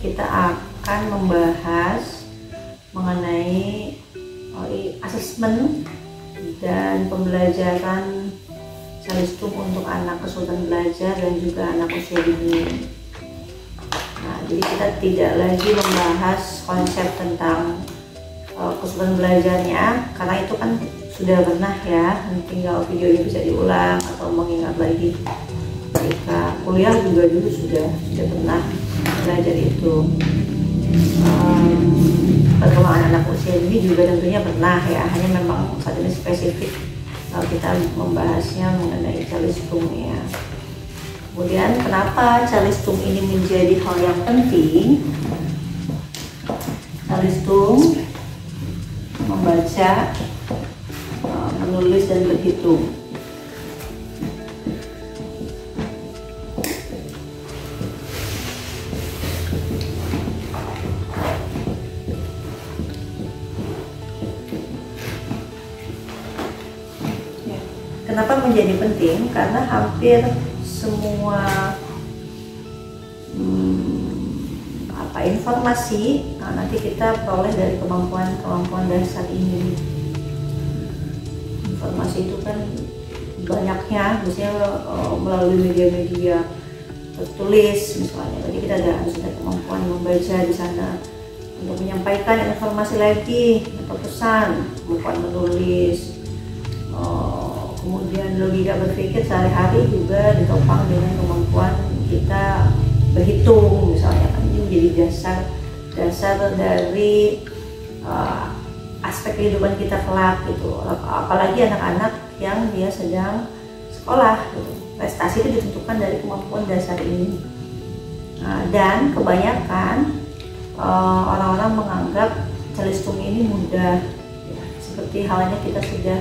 kita akan membahas mengenai asesmen dan pembelajaran Calistung untuk anak kesulitan belajar dan juga anak usia dini. Nah, jadi kita tidak lagi membahas konsep tentang kesulitan belajarnya, karena itu kan sudah pernah ya, tinggal videonya bisa diulang atau mengingat lagi. Ketika kuliah juga dulu sudah pernah belajar itu. Perkembangan anak usia ini juga tentunya pernah ya, hanya memang saat ini spesifik kita membahasnya mengenai Calistung ya. Kemudian kenapa Calistung ini menjadi hal yang penting? Calistung membaca, menulis dan berhitung. Kenapa menjadi penting? Karena hampir semua informasi nanti kita peroleh dari kemampuan dasar ini. Informasi itu kan banyaknya, biasanya melalui media-media tertulis misalnya. Jadi kita harus ada kemampuan membaca di sana untuk menyampaikan informasi lagi atau pesan, kemampuan menulis. Kemudian logika berpikir sehari-hari juga ditopang dengan kemampuan kita berhitung misalnya, kan ini menjadi dasar dari aspek kehidupan kita kelak gitu. Apalagi anak-anak yang dia sedang sekolah gitu. Prestasi itu ditentukan dari kemampuan dasar ini. Dan kebanyakan orang-orang menganggap Calistung ini mudah ya, seperti halnya kita sudah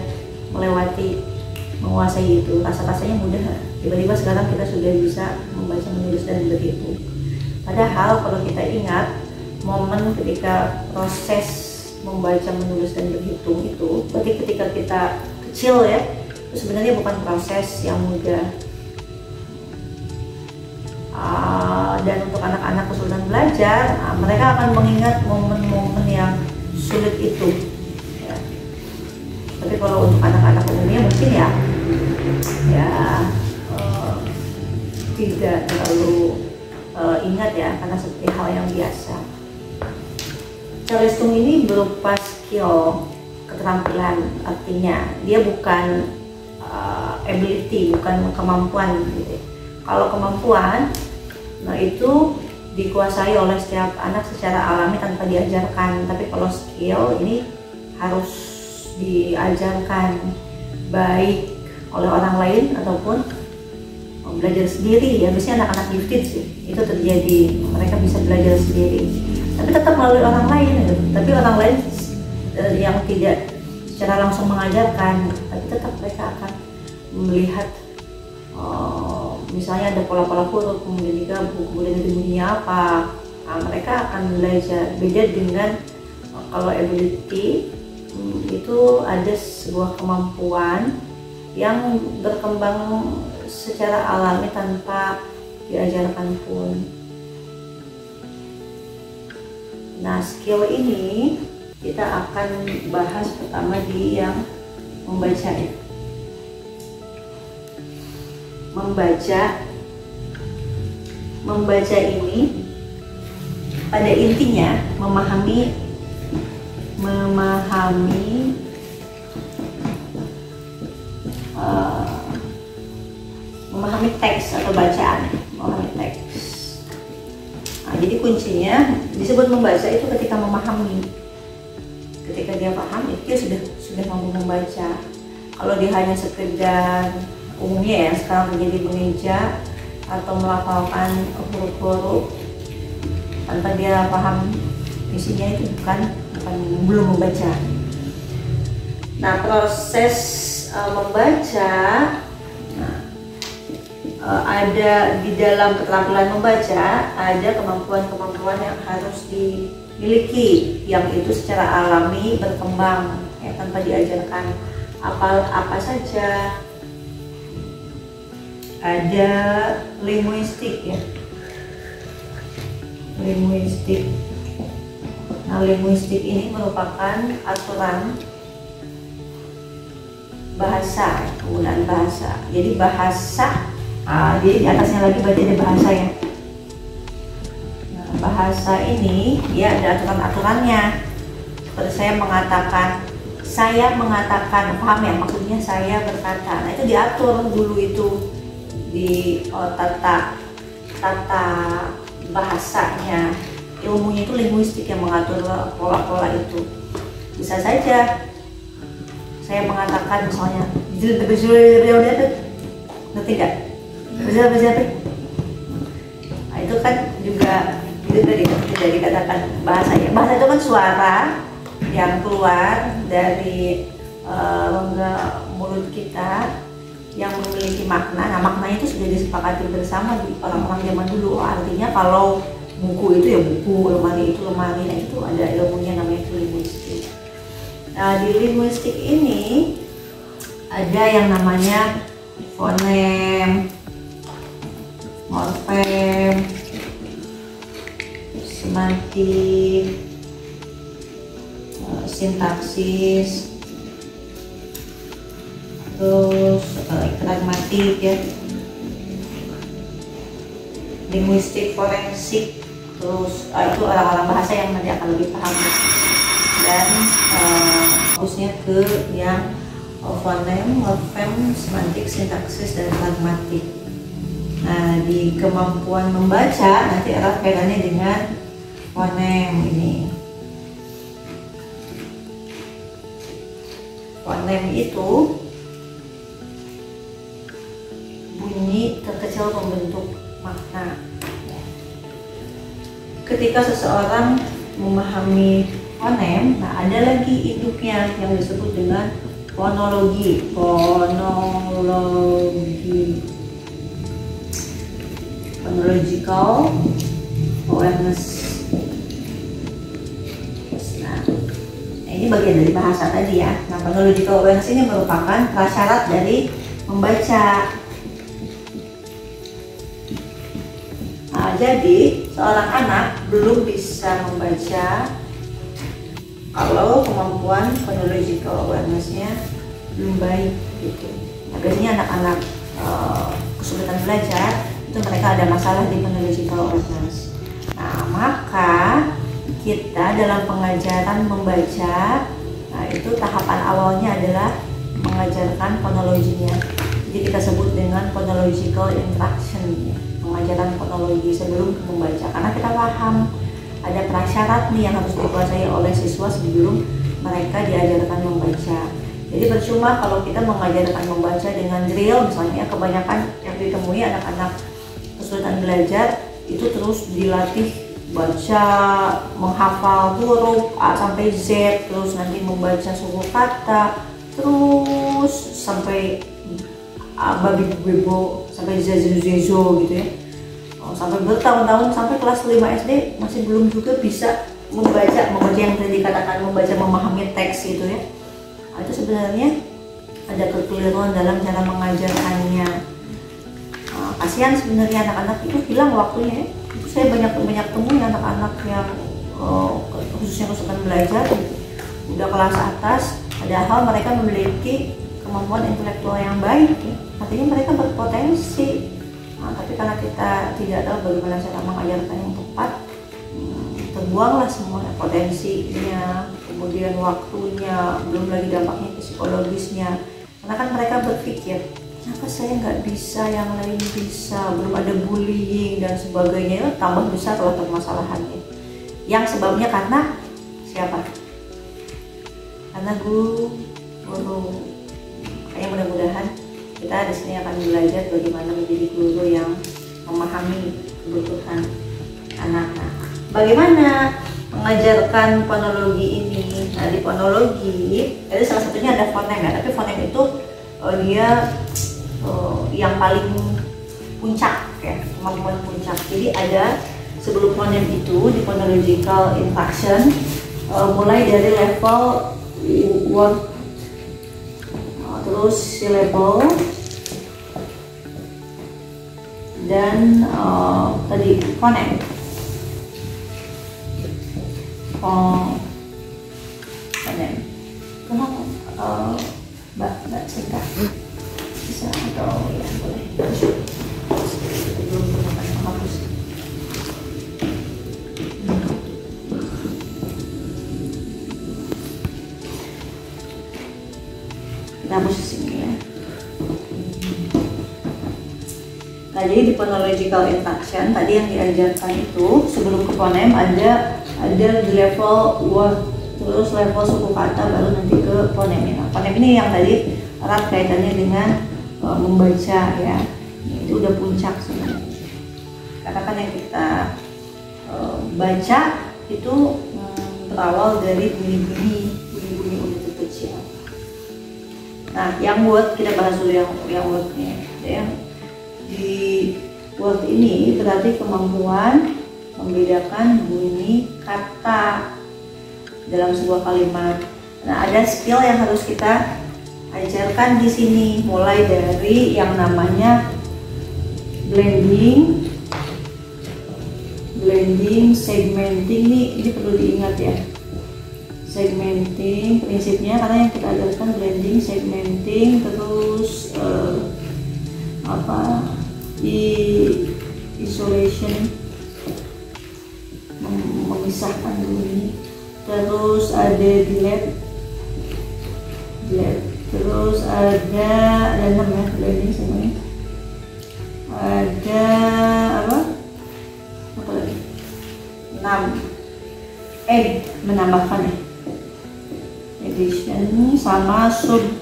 menguasai itu, rasanya mudah. Tiba-tiba sekarang kita sudah bisa membaca, menulis dan berhitung. Padahal kalau kita ingat momen ketika proses membaca, menulis dan berhitung itu, berarti ketika kita kecil ya, itu sebenarnya bukan proses yang mudah. Dan untuk anak-anak kesulitan belajar, mereka akan mengingat momen-momen yang sulit itu. Tapi kalau untuk anak-anak umumnya mungkin ya tidak terlalu ingat ya, karena seperti hal yang biasa. Calistung ini berupa skill, keterampilan, artinya dia bukan ability, bukan kemampuan gitu. Kalau kemampuan, nah itu dikuasai oleh setiap anak secara alami tanpa diajarkan. Tapi kalau skill ini harus diajarkan, baik oleh orang lain ataupun belajar sendiri ya. Biasanya anak-anak gifted sih itu terjadi, mereka bisa belajar sendiri tapi tetap melalui orang lain gitu. Tapi orang lain yang tidak secara langsung mengajarkan, tapi tetap mereka akan melihat misalnya ada pola-pola huruf, kemudian digabung, kemudian itu bunyinya apa. Mereka akan belajar. Beda dengan kalau ability, itu ada sebuah kemampuan yang berkembang secara alami tanpa diajarkan pun. Nah, skill ini kita akan bahas pertama di yang membaca ya. Membaca ini pada intinya memahami teks atau bacaan, memahami teks. Nah, jadi kuncinya disebut membaca itu ketika memahami. Ketika dia paham, itu dia sudah mampu membaca. Kalau dia hanya sekedar umumnya ya, sekarang menjadi mengeja atau melafalkan huruf-huruf tanpa dia paham isinya, itu belum membaca. Nah, proses membaca ada di dalam keterampilan membaca, ada kemampuan-kemampuan yang harus dimiliki, yang itu secara alami berkembang ya, tanpa diajarkan. Apa saja? Ada linguistik ya. linguistik. Nah, linguistik ini merupakan aturan bahasa, penggunaan bahasa. Jadi bahasa, jadi di atasnya lagi berarti ada bahasa ya. Nah, bahasa ini dia ada aturan-aturannya. Seperti saya mengatakan, paham ya, maksudnya saya berkata. Nah, itu diatur dulu itu di tata bahasanya. Ilmunya itu linguistik yang mengatur pola-pola itu. Bisa saja saya mengatakan misalnya ngerti nggak? Nah, itu kan juga itu dari katakan bahasa ya. Bahasa itu kan suara yang keluar dari rongga mulut kita yang memiliki makna. Nah, maknanya itu sudah disepakati bersama di orang-orang zaman dulu. Artinya kalau buku itu ya buku, lemari itu lemari. Nah, itu ada ilmunya namanya linguistik. Nah, di linguistik ini ada yang namanya fonem, morfem, semantik, sintaksis, terus pragmatik ya, linguistik forensik, terus itu orang-orang bahasa yang nanti akan lebih paham dan fokusnya ke yang fonem, morfem, semantik, sintaksis, dan pragmatik. Nah, di kemampuan membaca nanti erat kaitannya dengan fonem ini. Fonem itu bunyi terkecil membentuk makna. Ketika seseorang memahami fonem, nah ada lagi induknya yang disebut dengan fonologi. Phonological awareness. Nah, ini bagian dari bahasa tadi ya. Nah, phonological awareness ini merupakan prasyarat dari membaca. Nah, jadi seorang anak belum bisa membaca kalau kemampuan phonological awareness-nya belum baik gitu. Nah, biasanya anak-anak kesulitan belajar itu mereka ada masalah di phonological awareness. Nah, maka kita dalam pengajaran membaca, nah itu tahapan awalnya adalah mengajarkan fonologinya. Jadi kita sebut dengan phonological interaction ya, pengajaran fonologi sebelum membaca, karena kita paham ada prasyarat nih yang harus dikuasai oleh siswa sebelum mereka diajarkan membaca. Jadi percuma kalau kita mengajarkan membaca dengan drill misalnya, kebanyakan yang ditemui anak-anak kesulitan belajar itu terus dilatih baca, menghafal huruf A sampai Z, terus nanti membaca suku kata, terus sampai babi bebo, sampai zezo gitu ya. Sampai bertahun-tahun, sampai kelas 5 SD masih belum juga bisa membaca yang tadi dikatakan membaca, memahami teks gitu ya. Nah, itu sebenarnya ada kekeliruan dalam cara mengajarkannya. Kasihan sebenarnya anak-anak itu hilang waktunya ya. Saya banyak temui anak-anak yang khususnya kesulitan belajar udah kelas atas, padahal mereka memiliki kemampuan intelektual yang baik ya. Artinya mereka berpotensi. Nah, tapi karena kita tidak tahu bagaimana cara mengajarkan yang tepat, terbuanglah semua potensinya, kemudian waktunya, belum lagi dampaknya psikologisnya. Karena kan mereka berpikir, kenapa saya nggak bisa, yang lain bisa, belum ada bullying dan sebagainya, tambah besar lah permasalahannya. Yang sebabnya karena siapa? Karena guru. Kayak mudah-mudahan kita di sini akan belajar bagaimana menjadi guru yang memahami kebutuhan anak-anak. Bagaimana mengajarkan fonologi ini? Nah, di fonologi, jadi salah satunya ada fonem ya, tapi fonem itu dia yang paling puncak ya, kemampuan puncak. Jadi ada sebelum fonem itu di phonological interaction, mulai dari level word, terus syllable, dan tadi fonem. Hongkong dan kenapa Mbak Cinta bisa atau ya boleh belum menggunakan penghapus. Kita hapus di sini ya. Nah, jadi di phonological induction tadi yang diajarkan itu sebelum ke fonem ada di level word, terus level suku kata, baru nanti ke fonem. Nah, fonem ini yang tadi erat kaitannya dengan membaca ya. Itu udah puncak sebenarnya. Karena kan yang kita baca itu berawal dari bunyi-bunyi unit kecil. Nah, yang word kita bahas dulu yang wordnya ya. Di word ini berarti kemampuan membedakan bunyi kata dalam sebuah kalimat. Nah, ada skill yang harus kita ajarkan di sini, mulai dari yang namanya blending, segmenting. Ini perlu diingat ya. Segmenting prinsipnya, karena yang kita ajarkan blending, segmenting, terus isolation, memisahkan bunyi, terus ada delete, terus ada 6 ya, blending semuanya. Ada apa lagi? 6 add, menambahkan ya, addition sama substitution.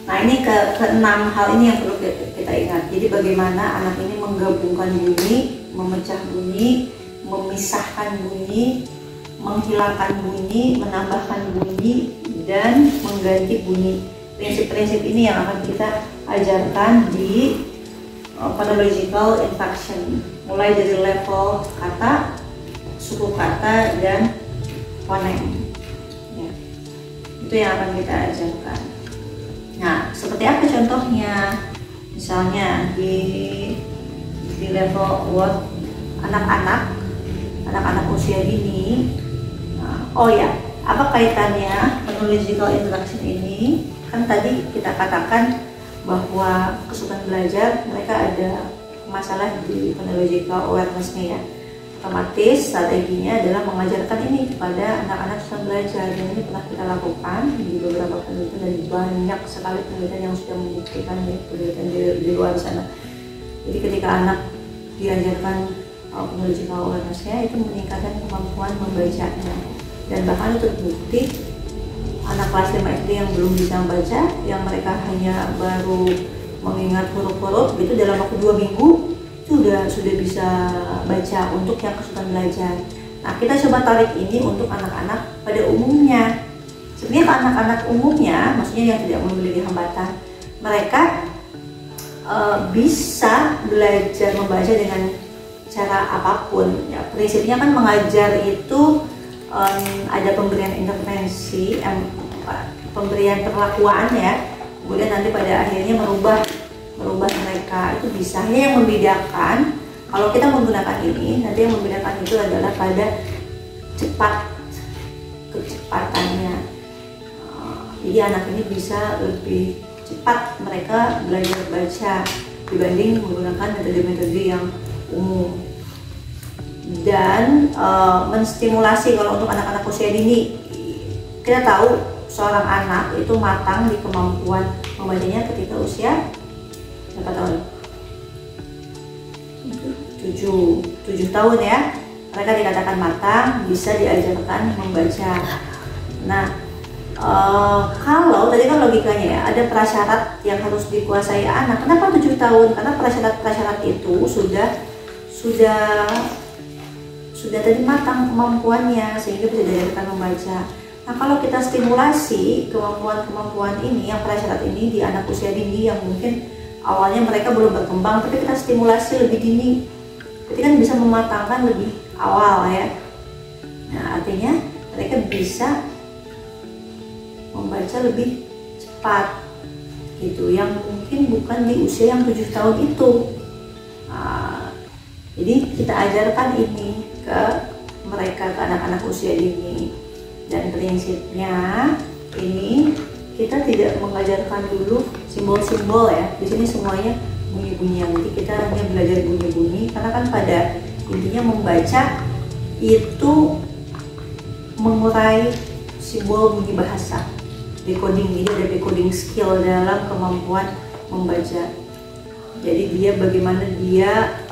Nah, ini keenam hal ini yang perlu kita ingat. Jadi bagaimana anak ini menggabungkan bunyi, memecah bunyi, memisahkan bunyi, menghilangkan bunyi, menambahkan bunyi, dan mengganti bunyi. Prinsip-prinsip ini yang akan kita ajarkan di phonological induction, mulai dari level kata, suku kata, dan fonem ya. Itu yang akan kita ajarkan. Nah, seperti apa contohnya? Misalnya di level word anak-anak usia dini. Nah, oh ya, apa kaitannya phonological induction ini? Kan tadi kita katakan bahwa kesulitan belajar mereka ada masalah di phonological awareness-nya ya. Otomatis strateginya adalah mengajarkan ini kepada anak-anak sedang belajar, dan ini pernah kita lakukan di beberapa penelitian dan banyak sekali penelitian yang sudah membuktikan ya, penelitian di luar sana. Jadi ketika anak diajarkan phonological awareness-nya, itu meningkatkan kemampuan membacanya, dan bahkan itu terbukti anak kelas 5 SD yang belum bisa membaca, yang mereka hanya baru mengingat huruf-huruf gitu, dalam waktu 2 minggu sudah bisa baca untuk yang kesulitan belajar. Nah, kita coba tarik ini untuk anak-anak pada umumnya. Sebenarnya anak-anak umumnya, maksudnya yang tidak memiliki hambatan, mereka bisa belajar membaca dengan cara apapun. Ya, prinsipnya kan mengajar itu ada pemberian intervensi, pemberian perlakuan ya, kemudian nanti pada akhirnya merubah mereka. Itu bisa. Hanya yang membedakan kalau kita menggunakan ini, nanti yang membedakan itu adalah pada kecepatannya. Jadi anak ini bisa lebih cepat mereka belajar baca dibanding menggunakan metode-metode yang umum. Dan menstimulasi, kalau untuk anak-anak usia dini, kita tahu seorang anak itu matang di kemampuan membacanya ketika usia berapa tahun? 7 tahun ya. Mereka dikatakan matang, bisa diajarkan membaca. Nah, kalau tadi kan logikanya ya, ada prasyarat yang harus dikuasai anak. Kenapa 7 tahun? Karena prasyarat itu sudah tadi matang kemampuannya, sehingga bisa diajarkan membaca. Nah, kalau kita stimulasi kemampuan ini, yang prasyarat ini di anak usia dini yang mungkin awalnya mereka belum berkembang, tapi kita stimulasi lebih dini, berarti kan bisa mematangkan lebih awal ya. Nah, artinya mereka bisa membaca lebih cepat gitu, yang mungkin bukan di usia yang 7 tahun itu. Jadi kita ajarkan ini ke mereka, ke anak-anak usia dini. Dan prinsipnya ini kita tidak mengajarkan dulu simbol-simbol ya. Di sini semuanya bunyi-bunyian. Jadi kita hanya belajar bunyi-bunyi, karena kan pada intinya membaca itu mengurai simbol bunyi bahasa. Decoding, jadi ada decoding skill dalam kemampuan membaca. Jadi dia bagaimana dia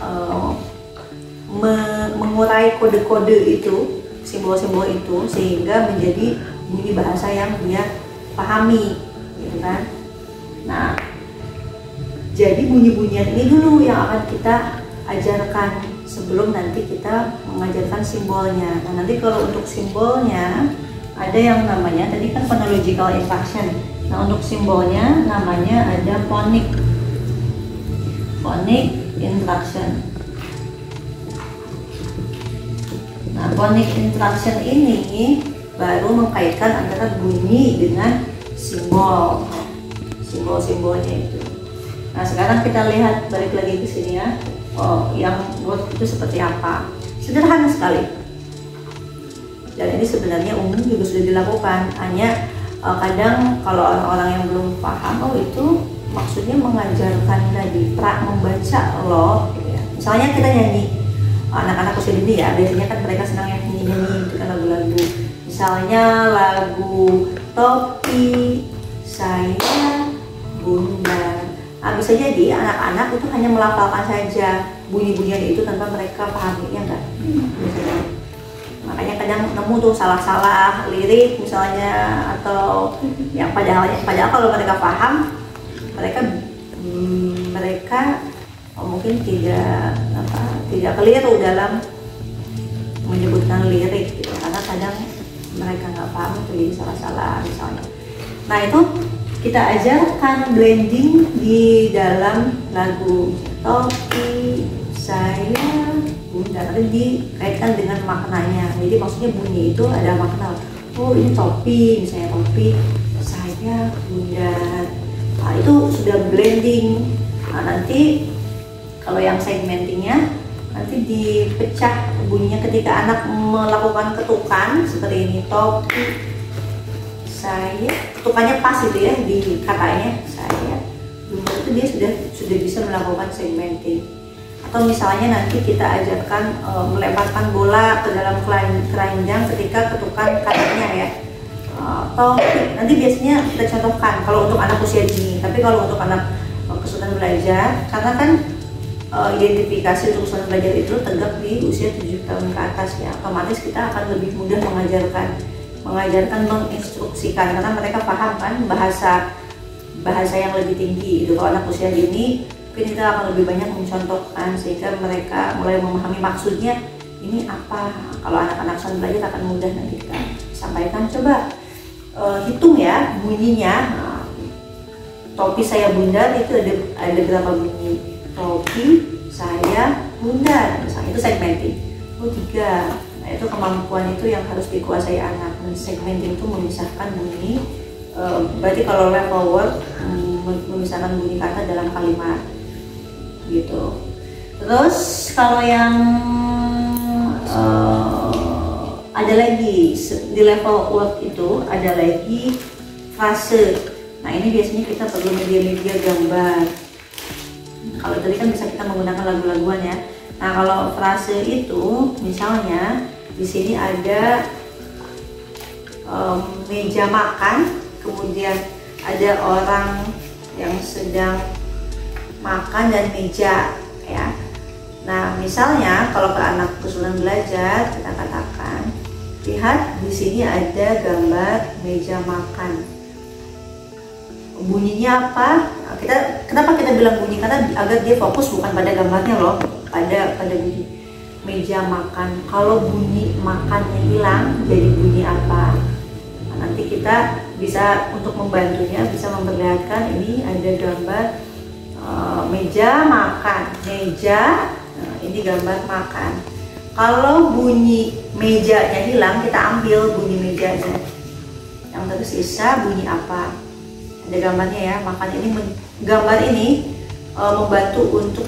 mengurai kode-kode itu, simbol-simbol itu, sehingga menjadi bunyi bahasa yang dia pahami, gitu kan. Nah, jadi bunyi-bunyian ini dulu yang akan kita ajarkan sebelum nanti kita mengajarkan simbolnya. Nah, nanti kalau untuk simbolnya ada yang namanya, tadi kan phonological inflection. Nah, untuk simbolnya namanya ada phonic inflection. Nah, phonic inflection ini baru mengkaitkan antara bunyi dengan simbolnya itu. Nah, sekarang kita lihat, balik lagi ke sini ya. Oh, yang word itu seperti apa? Sederhana sekali. Dan ini sebenarnya umum juga sudah dilakukan. Hanya kadang kalau orang-orang yang belum paham, oh itu maksudnya mengajarkan tadi membaca loh, gitu ya. Misalnya kita nyanyi, anak-anak usia dini ya, biasanya kan mereka senang yang nyanyi-nyanyi itu kan lagu-lagu. Misalnya lagu Topi Saya Bunda. Nah, bisa jadi anak-anak itu hanya melafalkan saja bunyi-bunyian itu tanpa mereka pahami, ya enggak? Makanya kadang nemu tuh salah-salah lirik misalnya, atau yang padahal kalau mereka paham, mereka mungkin tidak keliru dalam menyebutkan lirik gitu, karena kadang mereka nggak paham itu jadi salah-salah misalnya. Nah, itu kita ajarkan blending di dalam lagu Topi Saya Bunda, nanti dikaitkan dengan maknanya. Jadi maksudnya bunyi itu ada makna. Oh, ini topi, misalnya topi saya Bunda. Nah, itu sudah blending. Nah, nanti kalau yang segmentingnya nanti dipecah bunyinya ketika anak melakukan ketukan seperti ini, topi saya, ketukannya pas itu ya di katanya saya Bunda, itu dia sudah bisa melakukan segmenting. Atau misalnya nanti kita ajarkan melemparkan bola ke dalam keranjang ketika ketukan katanya ya. Atau nanti biasanya kita contohkan kalau untuk anak usia dini. Tapi kalau untuk anak kesulitan belajar, karena kan identifikasi untuk kesulitan belajar itu tegak di usia 7 tahun ke atas ya, otomatis kita akan lebih mudah mengajarkan menginstruksikan, karena mereka paham kan bahasa yang lebih tinggi itu. Kalau anak usia dini mungkin kita akan lebih banyak mencontohkan sehingga mereka mulai memahami maksudnya ini apa. Kalau anak-anak sedang belajar akan mudah nanti kita sampaikan. Coba hitung ya bunyinya. Topi saya Bunda itu ada berapa bunyi? Topi saya Bunda, misalnya itu segmenting. Oh, 3. Nah, itu kemampuan itu yang harus dikuasai anak. Segmenting itu memisahkan bunyi. Berarti kalau level word memisahkan bunyi kata dalam kalimat gitu. Terus kalau yang ada lagi di level word itu ada lagi frase. Nah, ini biasanya kita perlu media-media gambar. Kalau tadi kan bisa kita menggunakan lagu-laguan ya. Nah, kalau frase itu misalnya di sini ada meja makan, kemudian ada orang yang sedang makan dan meja ya. Nah, misalnya kalau ke anak kesulitan belajar, kita katakan, lihat di sini ada gambar meja makan. Bunyinya apa? Kenapa kita bilang bunyi? Karena agar dia fokus bukan pada gambarnya loh, pada bunyi meja makan. Kalau bunyi makannya hilang, jadi bunyi apa? Nah, nanti kita bisa untuk membantunya bisa memperlihatkan ini ada gambar meja makan, meja. Nah, ini gambar makan. Kalau bunyi mejanya hilang, kita ambil bunyi mejanya. Yang tersisa bunyi apa? Ada gambarnya ya. Makan ini, gambar ini membantu untuk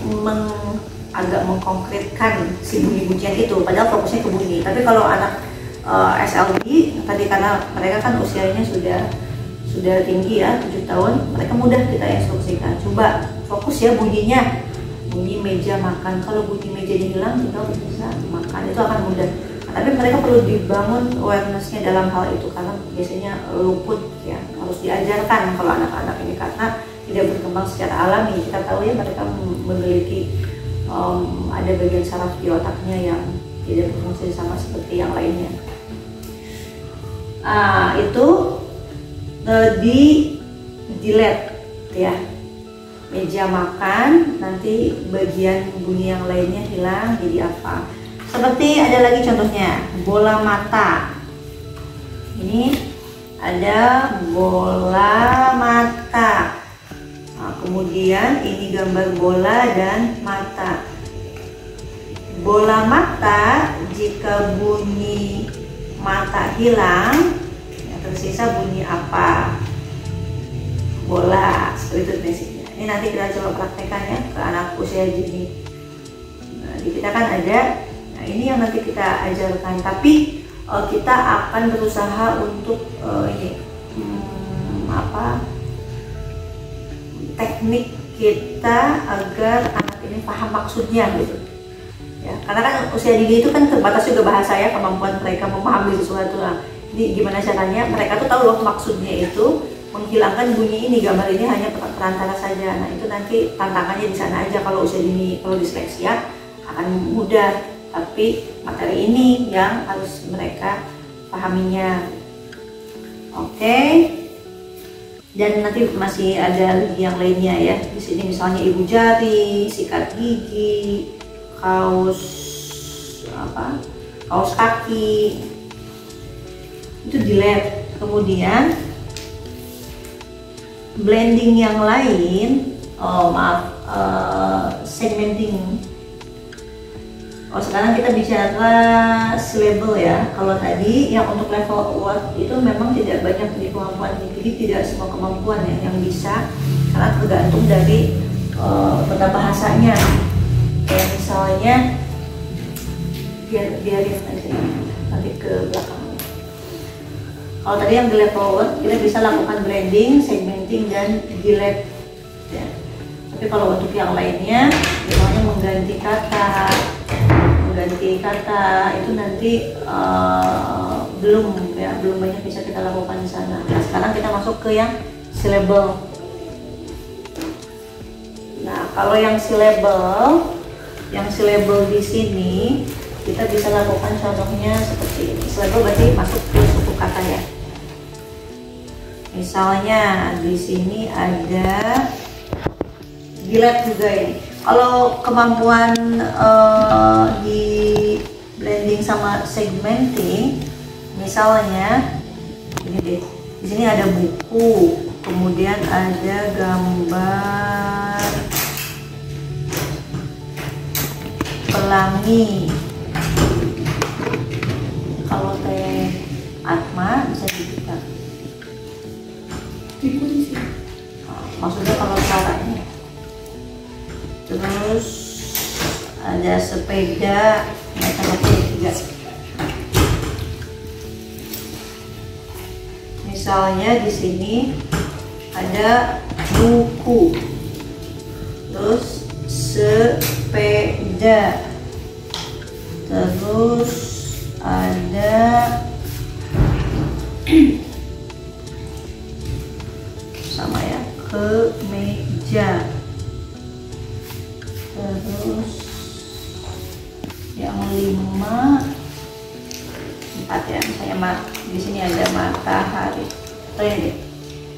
agak mengkonkretkan si bunyi-bunyian itu, padahal fokusnya ke bunyi. Tapi kalau anak SLB tadi, karena mereka kan usianya sudah tinggi ya, 7 tahun, mereka mudah kita instruksikan, coba fokus ya bunyinya, bunyi meja makan. Kalau bunyi mejanya hilang, kita bisa makan, itu akan mudah. Nah, tapi mereka perlu dibangun awarenessnya dalam hal itu, karena biasanya luput ya, harus diajarkan kalau anak-anak ini, karena tidak berkembang secara alami. Kita tahu ya, mereka memiliki ada bagian saraf di otaknya yang tidak berfungsi sama seperti yang lainnya. Itu di delete ya, meja makan, nanti bagian bunyi yang lainnya hilang jadi apa. Seperti ada lagi contohnya, bola mata. Ini ada bola mata. Nah, kemudian ini gambar bola dan mata. Bola mata, jika bunyi mata hilang, yang tersisa bunyi apa? Bola. Seperti itu basicnya. Ini nanti kita coba praktekkan ya ke anak usia dini. Nah, di kita kan ada. Nah, ini yang nanti kita ajarkan. Tapi kita akan berusaha untuk teknik kita agar anak ini paham maksudnya gitu. Ya, karena kan usia dini itu kan terbatas juga bahasa ya, kemampuan mereka memahami sesuatu. Nah, jadi gimana caranya mereka tuh tahu loh maksudnya itu, menghilangkan bunyi ini, gambar ini hanya perantara saja. Nah, itu nanti tantangannya di sana aja kalau usia dini. Kalau disleksia akan mudah, tapi materi ini yang harus mereka pahaminya. Oke. Dan nanti masih ada lagi yang lainnya ya. Di sini misalnya ibu jari, sikat gigi, kaos kaki, itu delete. Kemudian blending yang lain, segmenting. Sekarang kita bicara syllable ya. Kalau tadi yang untuk level word itu memang tidak banyak di kemampuan, jadi tidak semua kemampuan ya yang bisa, karena tergantung dari peta bahasanya. Kayak misalnya biarin aja nanti ke belakang. Kalau tadi yang di level word kita bisa lakukan blending, segmenting, dan delete ya. Tapi kalau untuk yang lainnya, misalnya mengganti kata itu nanti belum banyak bisa kita lakukan di sana. Nah, sekarang kita masuk ke yang syllable. Nah, kalau yang syllable di sini kita bisa lakukan contohnya seperti ini. Syllable berarti masuk ke suku kata ya. Misalnya di sini ada delete juga ini. Kalau kemampuan di blending sama segmenting, misalnya ini deh, di sini ada buku, kemudian ada gambar pelangi. Kalau Teh Atma bisa dibuka. Maksudnya kalau caranya. Terus ada sepeda, macam-macam 3. Misalnya di sini ada buku, terus sepeda, terus ada sama ya, kemeja. Terus yang 4 ya, misalnya di sini ada matahari.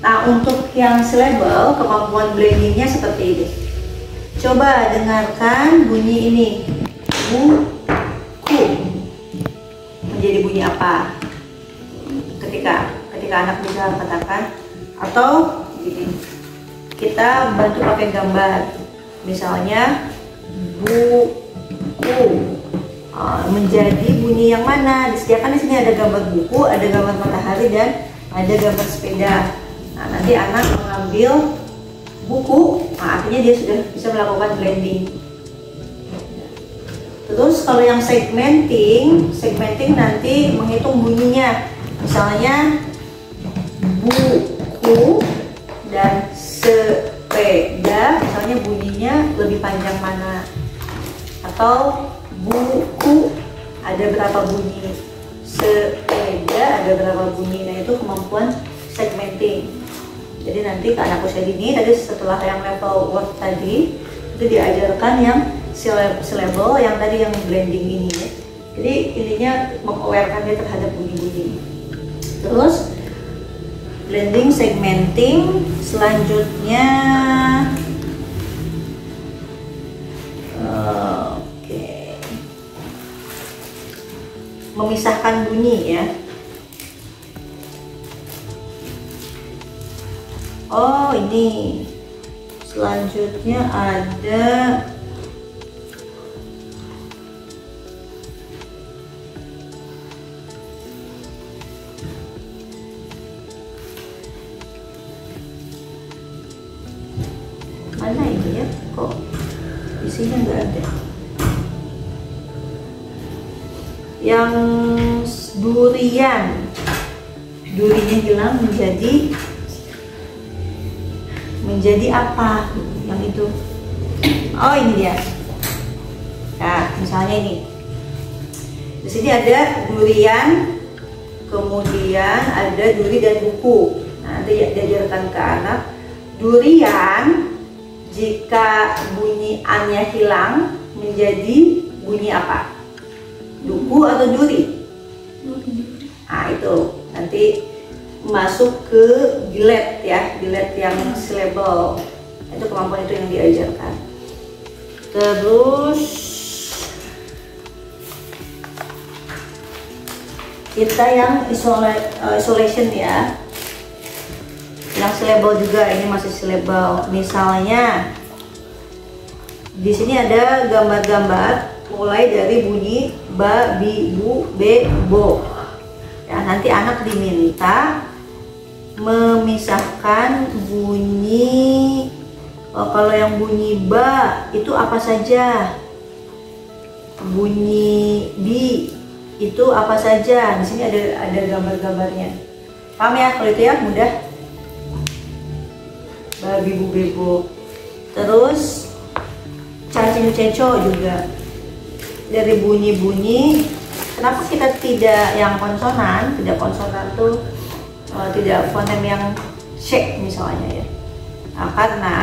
Nah, untuk yang syllable, kemampuan blendingnya seperti ini. Coba dengarkan bunyi ini, buku, menjadi bunyi apa? Ketika anak bisa katakan, atau gini, kita bantu pakai gambar. Misalnya buku menjadi bunyi yang mana? Disediakan di sini ada gambar buku, ada gambar matahari, dan ada gambar sepeda. Nah, nanti anak mengambil buku, artinya dia sudah bisa melakukan blending. Terus kalau yang segmenting nanti menghitung bunyinya. Misalnya buku dan sepeda, misalnya bunyinya lebih panjang mana, atau buku ada berapa bunyi, sepeda ada berapa bunyi. Nah itu kemampuan segmenting. Jadi nanti ke anak usia dini tadi setelah yang level word tadi itu diajarkan yang syllable yang tadi yang blending ini ya. Jadi intinya mengawarekan dia terhadap bunyi-bunyi. Terus blending, segmenting, selanjutnya memisahkan bunyi ya. Oh ini selanjutnya ada mana ini ya, kok isinya nggak ada. Yang durian, durinya hilang menjadi apa yang itu? Oh ini dia. Nah misalnya ini di sini ada durian, kemudian ada duri dan buku. Nah, nanti diajarkan ke anak durian jika bunyi an-nya hilang menjadi bunyi apa? Duku atau duri? Nah itu nanti masuk ke gilet ya, gilet yang syllable. Itu kemampuan itu yang diajarkan. Terus kita yang isolation ya, yang syllable juga, ini masih syllable. Misalnya di sini ada gambar-gambar mulai dari bunyi ba, bi, bu, be, bo. Ya, nanti anak diminta memisahkan bunyi. Kalau yang bunyi ba itu apa saja? Bunyi bi itu apa saja? Di sini ada gambar-gambarnya. Paham ya kalau itu ya, mudah. Ba, bi, bu, be, bo. Terus cacing ceco juga. Dari bunyi-bunyi, kenapa kita tidak yang konsonan? Tidak konsonan tuh tidak fonem yang sh misalnya ya. Nah, karena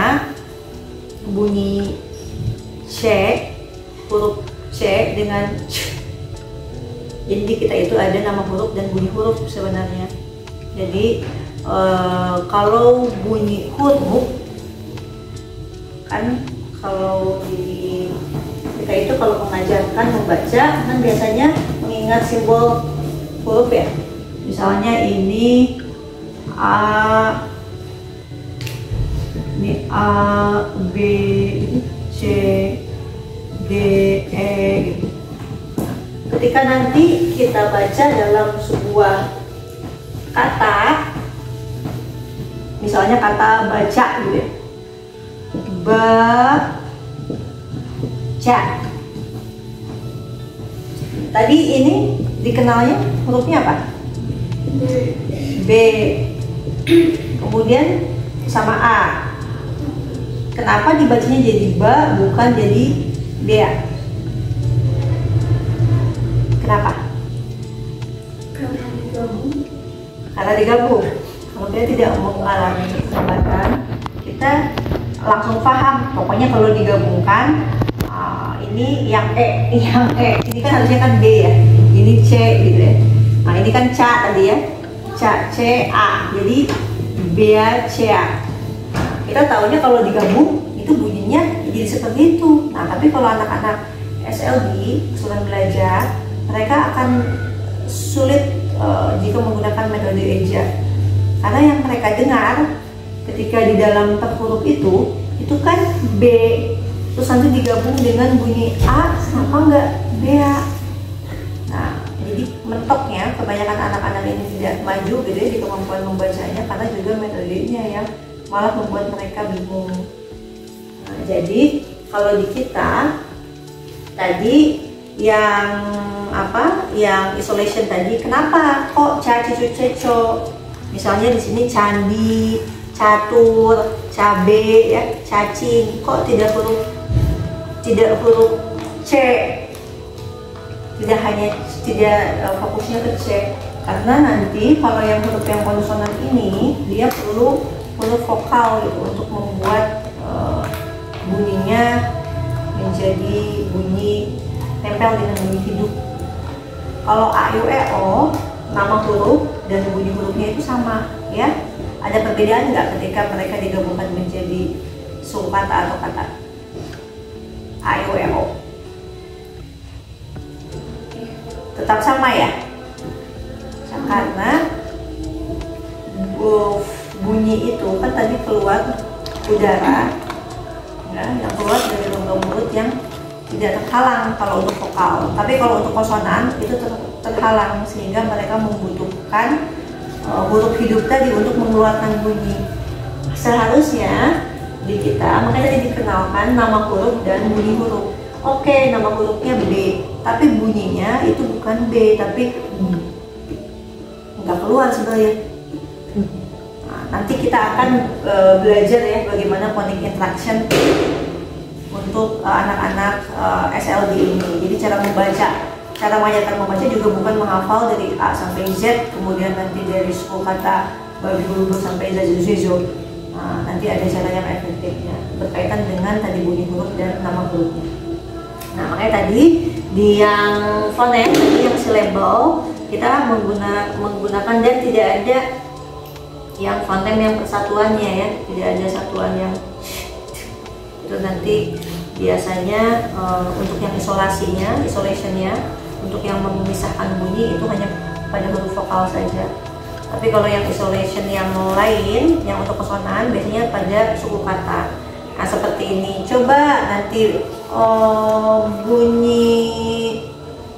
bunyi sh, huruf sh dengan ch. Jadi di kita itu ada nama huruf dan bunyi huruf sebenarnya. Jadi kalau bunyi huruf kan, kalau di kita itu kalau mengajarkan membaca kan biasanya mengingat simbol huruf ya. Misalnya ini A, ini A, B, C, D, E gitu. Ketika nanti kita baca dalam sebuah kata, misalnya kata baca gitu ya, baca. Tadi ini dikenalnya hurufnya apa? B. Kemudian sama A. Kenapa dibacanya jadi ba bukan jadi bea? Kenapa? Karena digabung. Kalau kita tidak mengalami kesempatan, kita langsung paham. Pokoknya kalau digabungkan, ini yang ini kan harusnya kan B ya, ini C gitu ya. Nah ini kan ca tadi ya, ca, C, A, jadi bea, C, A. Kita tahunya kalau digabung itu bunyinya jadi seperti itu. Nah tapi kalau anak-anak SLB, kesulitan belajar, mereka akan sulit jika menggunakan metode eja, karena yang mereka dengar ketika di dalam huruf itu kan B, terus nanti digabung dengan bunyi A, kenapa enggak bea? Nah jadi mentoknya kebanyakan anak-anak ini tidak maju gitu ya di kemampuan membacanya, karena juga metodenya yang malah membuat mereka bingung. Nah, jadi kalau di kita tadi yang apa, yang isolation tadi, kenapa kok ca, cicu, ceco? Misalnya di sini candi, catur, cabe, ya, cacing, kok tidak huruf C, tidak fokusnya ke C, karena nanti kalau yang huruf yang konsonan ini dia perlu huruf vokal gitu untuk membuat bunyinya menjadi bunyi tempel dengan bunyi hidup. Kalau A, I, U, E, O, nama huruf dan bunyi hurufnya itu sama, ya. Ada perbedaan nggak ketika mereka digabungkan menjadi suku kata atau kata? A, I, U, E, O tetap sama ya, karena bunyi itu kan tadi keluar udara, ya, yang keluar dari rongga mulut yang tidak terhalang kalau untuk vokal. Tapi kalau untuk konsonan itu terhalang, sehingga mereka membutuhkan huruf hidup tadi untuk mengeluarkan bunyi. Seharusnya di kita, makanya tadi dikenalkan nama huruf dan bunyi huruf. Oke, nama hurufnya B, tapi bunyinya itu bukan B, tapi nggak keluar sebenarnya. Nah, nanti kita akan belajar ya bagaimana phonic interaction untuk anak-anak SLD ini. Jadi cara mengajarkan membaca juga bukan menghafal dari A sampai Z, kemudian nanti dari suku kata babi bulu sampai zazu. Nah, nanti ada cara yang efektifnya berkaitan dengan tadi bunyi huruf dan nama hurufnya. Nah, makanya tadi di yang fonem, yang syllable, kita menggunakan dan tidak ada yang fonem yang kesatuannya ya, tidak ada satuan yang itu. Nanti biasanya untuk yang isolationnya, untuk yang memisahkan bunyi itu hanya pada huruf vokal saja. Tapi kalau yang isolation yang lain, yang untuk konsonan, biasanya pada suku kata. Nah, seperti ini. Coba nanti bunyi,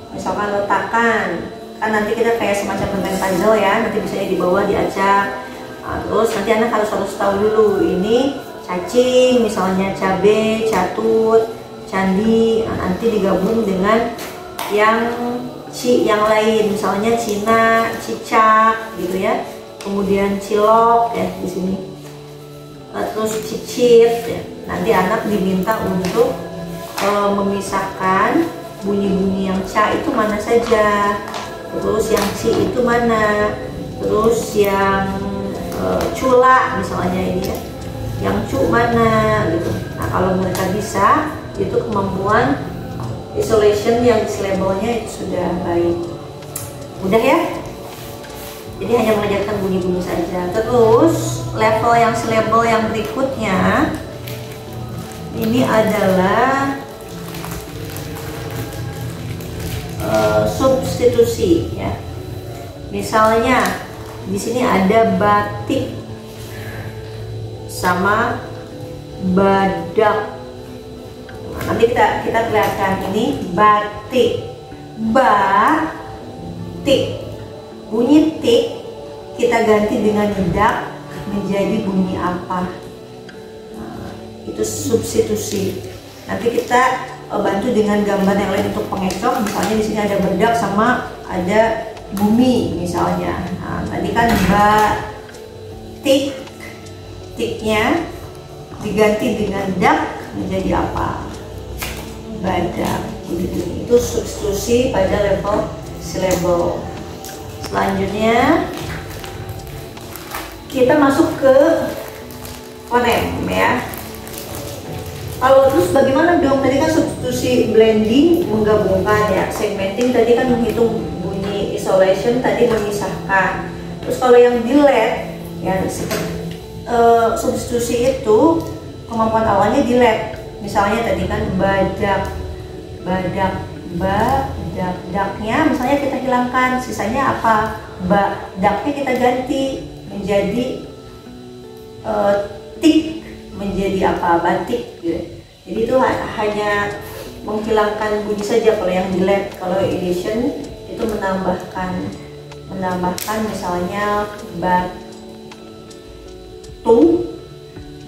misalkan letakkan, kan nanti kita kayak semacam bermain puzzle ya, nanti bisa dibawa diacak. Nah, terus nanti anak harus tahu dulu ini cacing, misalnya cabe, catur, candi. Nah, nanti digabung dengan yang yang lain, misalnya Cina, cicak gitu ya. Kemudian cilok ya di sini. Terus cicit ya. Nanti anak diminta untuk memisahkan bunyi-bunyi yang ca itu mana saja, terus yang ci itu mana, terus yang cula misalnya ini ya, yang cu mana gitu. Nah, kalau mereka bisa, itu kemampuan isolation yang syllable-nya itu sudah baik. Mudah ya? Jadi hanya mengajarkan bunyi-bunyi saja. Terus level yang syllable yang berikutnya ini adalah substitusi ya. Misalnya di sini ada batik sama badak. Nah, nanti kita lihatkan ini batik, batik. Bunyi tik kita ganti dengan dak menjadi bunyi apa? Nah, itu substitusi. Nanti kita bantu dengan gambar yang lain untuk pengecoh. Misalnya di sini ada bedak sama ada bumi misalnya. Nah, tadi kan batik, tiknya diganti dengan dak menjadi apa? Badak. Begitu. Itu substitusi pada level syllable. Selanjutnya kita masuk ke fonem ya. Kalau terus bagaimana dong? Tadi kan substitusi blending menggabungkan ya, segmenting tadi kan menghitung bunyi, isolation tadi memisahkan. Terus kalau yang delete ya, substitusi itu kemampuan awalnya delete. Misalnya tadi kan badak, daknya misalnya kita hilangkan, sisanya apa? Daknya kita ganti menjadi tik, menjadi apa? Batik gitu. Jadi itu hanya menghilangkan bunyi saja kalau yang delete. Kalau edition itu menambahkan misalnya batu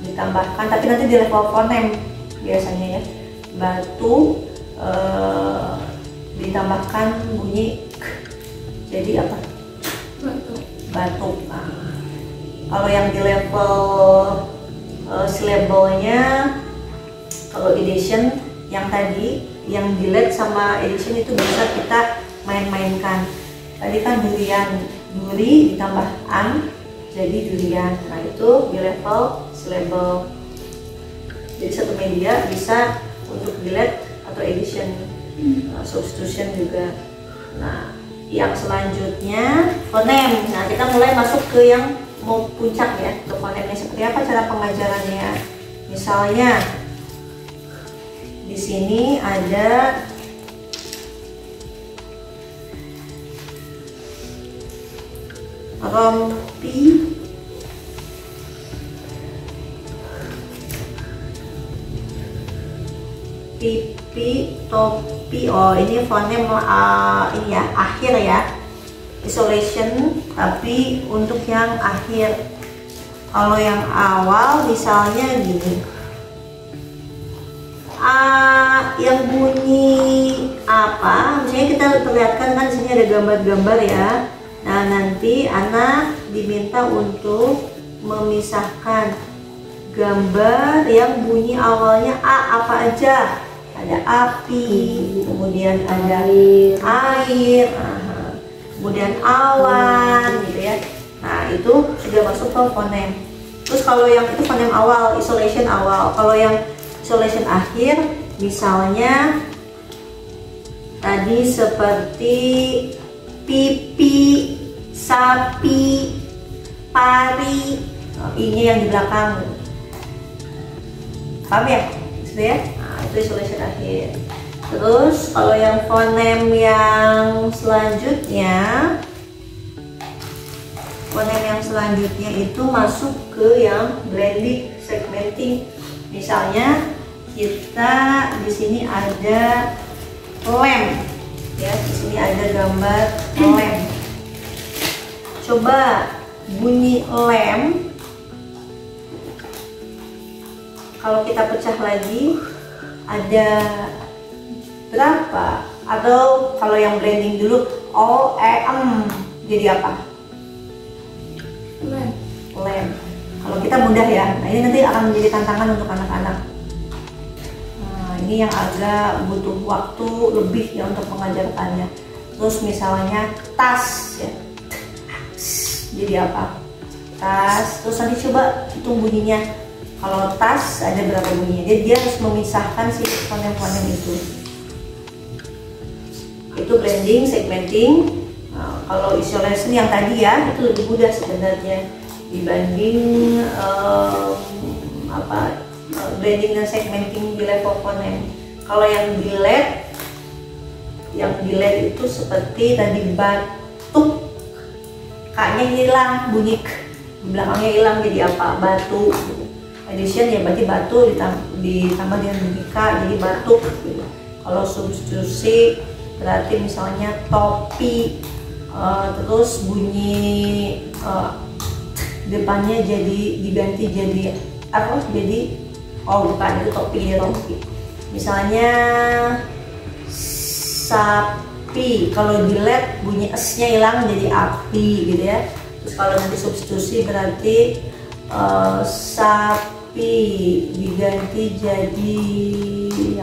ditambahkan, tapi nanti di level fonem biasanya ya, batu ditambahkan bunyi k. Jadi apa? Batuk. Batuk. Nah, kalau yang di level syllable-nya, kalau edition yang tadi, yang delete sama edition itu bisa kita main-mainkan. Tadi kan durian, duri ditambah an jadi durian. Nah itu di level syllable. Jadi satu media bisa untuk delete atau edition, substitution juga. Nah yang selanjutnya fonem. Nah kita mulai masuk ke yang mau puncak ya, ke fonemnya. Seperti apa cara pengajarannya? Misalnya di sini ada rompi, pipi, topi. Oh ini fonem ini ya, akhir ya, isolation, tapi untuk yang akhir. Kalau yang awal misalnya gini, yang bunyi apa, misalnya kita perlihatkan kan di sini ada gambar-gambar ya. Nah nanti anak diminta untuk memisahkan gambar yang bunyi awalnya A apa aja. Ada api, kemudian ada air, kemudian awan gitu ya. Nah itu sudah masuk ke fonem. Terus kalau yang itu fonem awal, isolation awal. Kalau yang isolation akhir, misalnya tadi seperti pipi, sapi, pari, i-nya yang di belakang. Paham ya? Sudah ya? Nah, itu isolation akhir. Terus kalau yang fonem yang selanjutnya, itu masuk ke yang blending, segmenting. Misalnya kita di sini ada lem, ya di sini ada gambar lem. Coba bunyi lem, kalau kita pecah lagi ada berapa? Atau kalau yang blending dulu o e m jadi apa? Lem. Lem. Kalau kita mudah ya. Nah ini nanti akan menjadi tantangan untuk anak-anak. Nah ini yang agak butuh waktu lebih ya untuk mengajarkannya. Terus misalnya tas ya, jadi apa? Tas. Terus nanti coba hitung bunyinya. Kalau tas ada berapa bunyinya? Jadi dia harus memisahkan si fonem-fonem itu. Itu blending, segmenting. Nah, kalau isolation yang tadi ya itu lebih mudah sebenarnya dibanding blending dan segmenting di level fonem. Kalau yang delete itu seperti tadi batuk, k-nya hilang, bunyi k, belakangnya hilang jadi apa? Batu. Edition ya berarti batu ditambah dengan bunyi k jadi batuk. Kalau substitusi berarti misalnya topi, terus bunyi depannya jadi diganti jadi apa? Jadi bukan, itu topi ya, topi. Misalnya sapi, kalau delete bunyi s-nya hilang jadi api gitu ya. Terus kalau nanti substitusi berarti sapi diganti jadi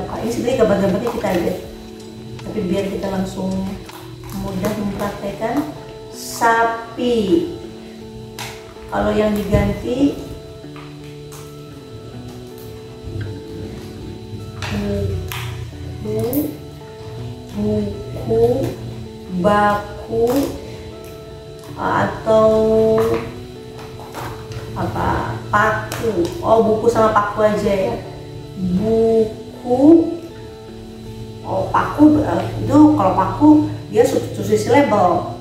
apa? Ini sebenarnya gambar-gambarnya kita lihat, tapi biar kita langsung mudah mempraktekkan. Sapi, kalau yang diganti buku, baku, atau apa? Paku. Oh buku sama paku aja ya. Buku. Oh paku itu kalau paku dia substitusi label.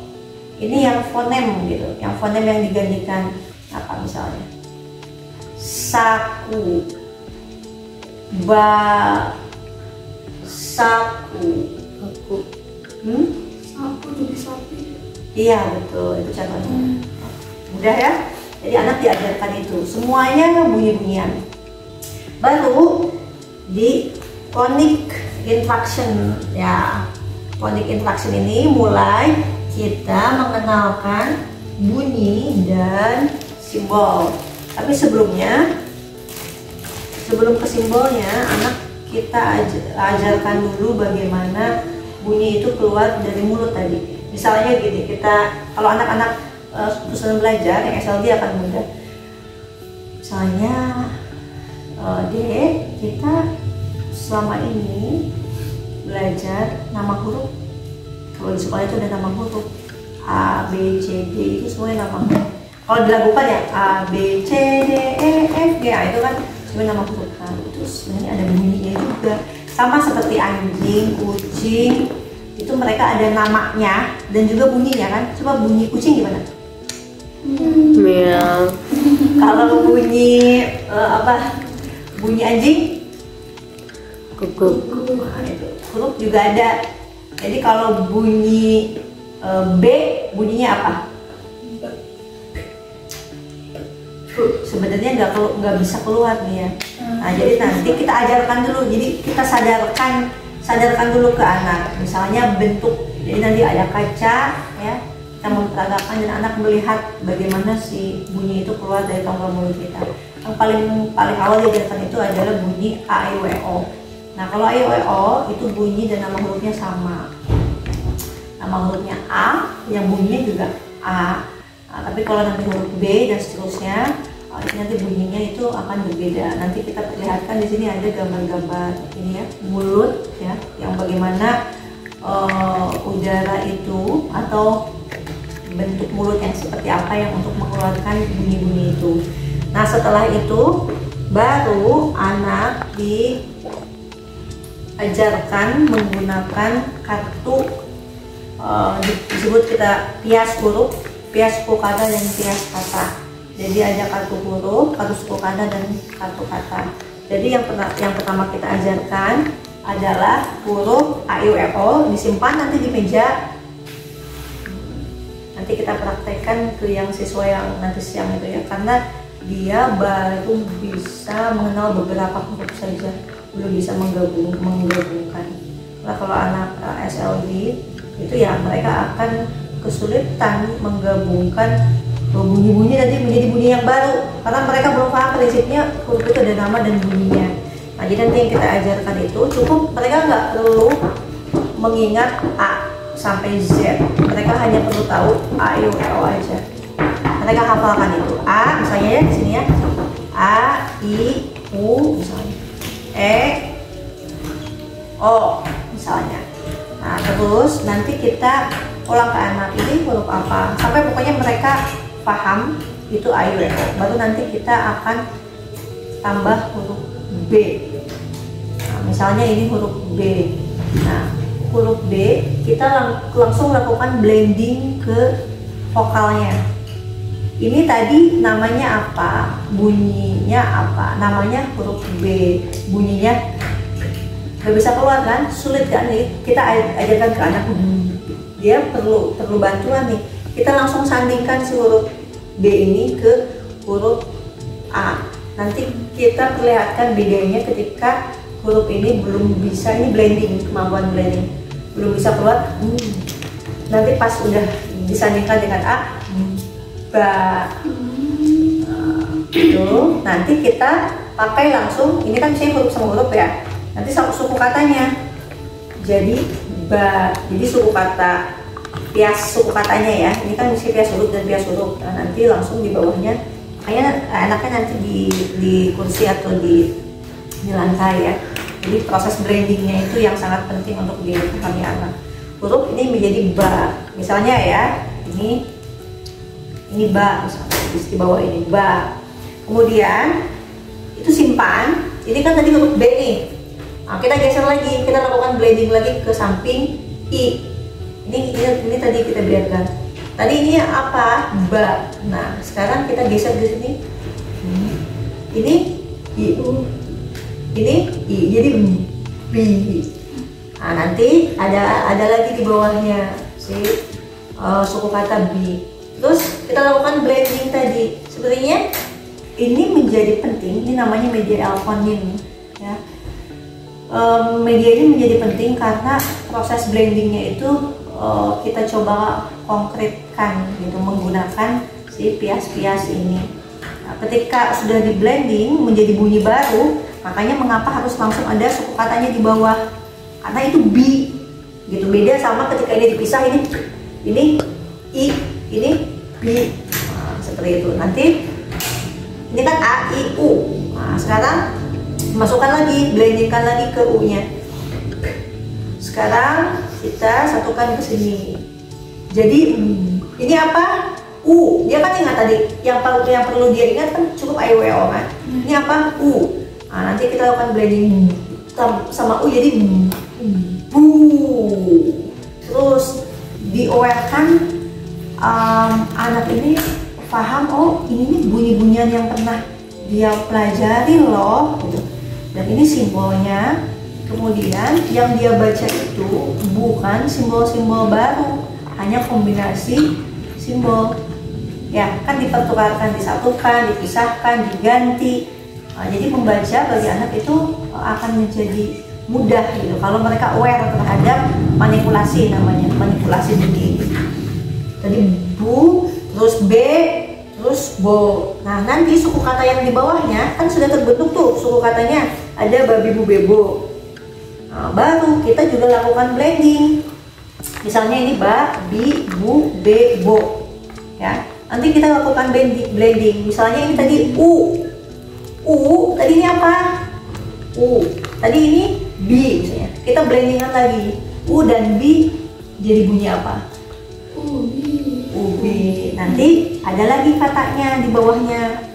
Ini yang fonem gitu, yang fonem yang digantikan apa misalnya? Saku, saku, Sapu jadi sapi. Iya betul, itu contohnya. Mudah ya. Jadi anak diajarkan itu semuanya bunyi-bunyian. Baru di phonic inflection ya. Phonic interaction ini mulai kita mengenalkan bunyi dan simbol. Tapi sebelumnya, sebelum ke simbolnya, anak kita ajarkan dulu bagaimana bunyi itu keluar dari mulut tadi. Misalnya gini, kalau anak-anak sedang belajar yang SLB akan mudah. Misalnya, Dek, kita selama ini belajar nama huruf. Kalau di sekolah itu ada nama huruf A, B, C, D, itu semuanya nama huruf. Kalau dilakukan ya A, B, C, D, E, F, G, itu kan semuanya nama huruf. Nah, itu sebenarnya ada bunyinya juga. Sama seperti anjing, kucing, itu mereka ada namanya dan juga bunyinya kan. Coba bunyi kucing gimana? Meow. Kalau bunyi bunyi anjing, Guguk. nah, itu huruf juga ada. Jadi kalau bunyi B, bunyinya apa? Sebenarnya nggak bisa keluar nih ya. Nah, jadi nanti kita ajarkan dulu. Jadi kita sadarkan dulu ke anak. Misalnya bentuk. Jadi nanti ada kaca, ya. Kita memperagakan dan anak melihat bagaimana si bunyi itu keluar dari tongkol mulut kita. Yang paling awal diajarkan itu adalah bunyi A, I, W, O. Nah, kalau A, I, W, O itu bunyi dan nama hurufnya sama. Nama hurufnya A, yang bunyinya juga A. Nah, tapi kalau nanti huruf B dan seterusnya, nanti bunyinya itu akan berbeda. Nanti kita perlihatkan di sini ada gambar-gambar ini ya, mulut ya, yang bagaimana udara itu atau bentuk mulut yang seperti apa yang untuk mengeluarkan bunyi-bunyi itu. Nah, setelah itu baru anak diajarkan menggunakan kartu disebut kita pias huruf, pias suku kata dan pias kata. Jadi ada kartu huruf, kartu suku kata dan kartu kata. Jadi yang pertama kita ajarkan adalah huruf A, I, W, O, disimpan nanti di meja. Nanti kita praktekkan ke yang siswa yang nanti siang itu ya, karena dia baru bisa mengenal beberapa huruf saja, belum bisa menggabungkan. Nah, kalau anak SLB itu ya mereka akan kesulitan menggabungkan bunyi-bunyi nanti menjadi bunyi yang baru, karena mereka belum paham prinsipnya huruf itu ada nama dan bunyinya. Nah, jadi nanti yang kita ajarkan itu cukup mereka nggak perlu mengingat A sampai Z, mereka hanya perlu tahu A, I, W, O aja. Mereka hafalkan itu A, misalnya ya di sini ya, A, I, U misalnya, E, O misalnya. Nah, terus nanti kita ulang ke anak ini huruf apa sampai pokoknya mereka paham itu A, I, W, O. Baru nanti kita akan tambah huruf B. Nah, misalnya ini huruf B. Nah, huruf B kita langsung lakukan blending ke vokalnya. Ini tadi namanya apa, bunyinya apa, namanya huruf B, bunyinya nggak bisa keluar kan, sulit kan nih. Kita ajarkan ke anak, dia perlu bantuan nih. Kita langsung sandingkan si huruf B ini ke huruf A. Nanti kita perlihatkan bedanya ketika huruf ini belum bisa, ini blending, kemampuan blending belum bisa keluar. Nanti pas udah disandingkan dengan A, ba, itu nanti kita pakai langsung. Ini kan saya huruf sama huruf ya. Nanti suku katanya jadi ba. Jadi suku kata, pias suku katanya ya. Ini kan mesti pias huruf dan pias huruf. Nah, nanti langsung di bawahnya, kayaknya anaknya nanti di kursi atau di lantai ya. Jadi proses blendingnya itu yang sangat penting untuk dipahami anak. Huruf ini menjadi ba, misalnya ya, ini ba, misalnya di bawah ini ba. Kemudian itu simpan. Ini kan tadi huruf B nih. Nah, kita geser lagi, kita lakukan blending lagi ke samping I. Ini tadi kita biarkan. Tadi ini apa? Ba. Nah, sekarang kita geser ke sini. Ini I. Ini I, jadi B. Nah, nanti ada lagi di bawahnya si suku kata B. Terus kita lakukan blending tadi. Sebenarnya ini menjadi penting. Ini namanya media L-phoneme ya. media ini menjadi penting karena proses blendingnya itu kita coba konkretkan gitu menggunakan si pias-pias ini. Nah, ketika sudah di blending menjadi bunyi baru, makanya mengapa harus langsung ada suku katanya di bawah, karena itu B gitu. Beda sama ketika ini dipisah, ini I, ini B. Nah, seperti itu. Nanti ini kan A, I, U. Nah, sekarang masukkan lagi, blendingkan lagi ke U-nya. Sekarang kita satukan ke sini. Jadi ini apa? U. Dia kan ingat tadi yang perlu dia ingat kan cukup IWO kan. Ini apa? U. Nah, nanti kita lakukan blending sama U jadi bu. Terus di-awarekan anak ini paham, oh ini nih bunyi-bunyian yang pernah dia pelajari loh gitu. Dan ini simbolnya. Kemudian yang dia baca itu bukan simbol-simbol baru, hanya kombinasi simbol. Ya, kan dipertukarkan, disatukan, dipisahkan, diganti. Nah, jadi membaca bagi anak itu akan menjadi mudah gitu kalau mereka aware terhadap manipulasi, namanya manipulasi bunyi. Tadi bu, terus b, terus bo. Nah, nanti suku kata yang di bawahnya kan sudah terbentuk tuh suku katanya, ada babi bu bebo. Nah, baru kita juga lakukan blending. Misalnya ini ba, bi, bu, be, bo. Ya, nanti kita lakukan blending. Misalnya ini tadi u. U, tadi ini apa? U. Tadi ini b misalnya. Kita blendingan lagi. U dan b jadi bunyi apa? Ubi. Ubi. Nanti ada lagi katanya di bawahnya.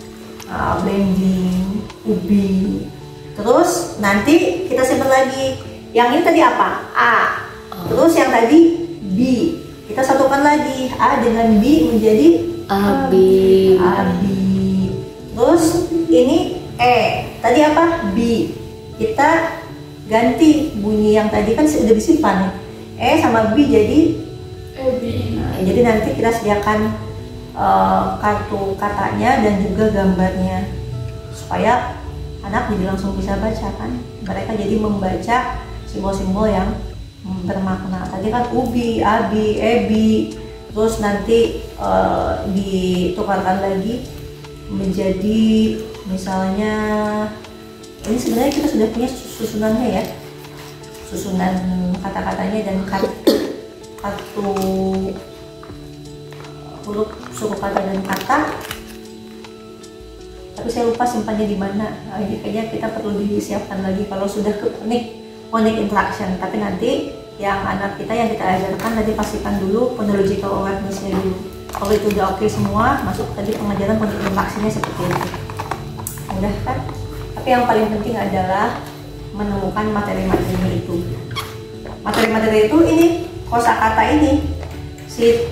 Blending, ubi. Terus nanti kita simpan lagi. Yang ini tadi apa? A. Terus yang tadi B. Kita satukan lagi A dengan B menjadi Abi. Abi. Terus ini E. Tadi apa? B. Kita ganti bunyi yang tadi kan sudah disimpan. E sama B jadi Ebi. Nah, jadi nanti kita sediakan kartu katanya dan juga gambarnya supaya anak jadi langsung bisa baca kan. Mereka jadi membaca simbol-simbol yang bermakna. Tadi kan ubi, abi, ebi, terus nanti ditukarkan lagi menjadi misalnya ini sebenarnya kita sudah punya susunannya ya, susunan kata-katanya dan kartu huruf suku kata dan kata, tapi saya lupa simpannya di mana. Nah, ini kayaknya kita perlu disiapkan lagi kalau sudah ke phonic interaction. Tapi nanti yang anak kita yang kita ajarkan tadi pastikan dulu phonological awareness-nya dulu. Kalau itu udah oke semua, masuk tadi pengajaran phonic interaction-nya seperti itu. Mudah kan? Tapi yang paling penting adalah menemukan materi-materinya itu. Materi-materi itu ini kosakata ini, si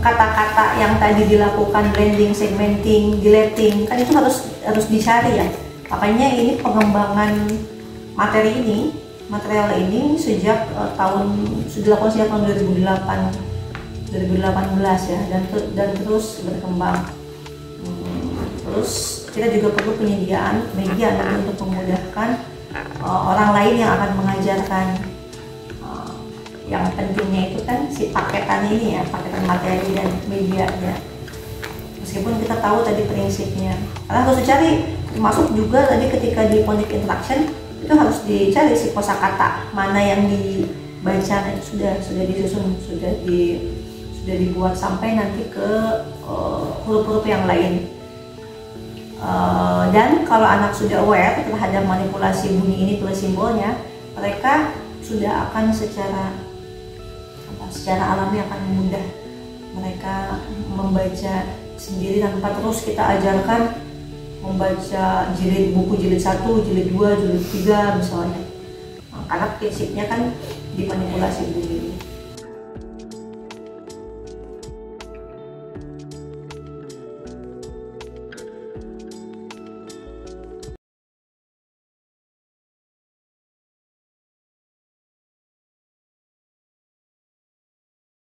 kata-kata yang tadi dilakukan blending, segmenting, deleting, kan itu harus dicari ya. Makanya ini pengembangan materi ini, material ini sejak sudah dilakukan sejak tahun 2018 ya, dan terus berkembang. Terus kita juga perlu penyediaan media nanti untuk memudahkan orang lain yang akan mengajarkan. Yang pentingnya itu kan si paketan ini ya, paketan materi dan medianya. Meskipun kita tahu tadi prinsipnya, karena harus dicari, termasuk juga tadi ketika di phonic interaction itu harus dicari si kosakata mana yang dibaca. Nah, itu sudah disusun, sudah dibuat sampai nanti ke huruf-huruf yang lain. Dan kalau anak sudah aware terhadap manipulasi bunyi ini plus simbolnya, mereka sudah akan secara alami akan mudah mereka membaca sendiri tanpa terus kita ajarkan membaca buku jilid 1, jilid 2, jilid 3 misalnya. Nah, karena prinsipnya kan dimanipulasi bunyi.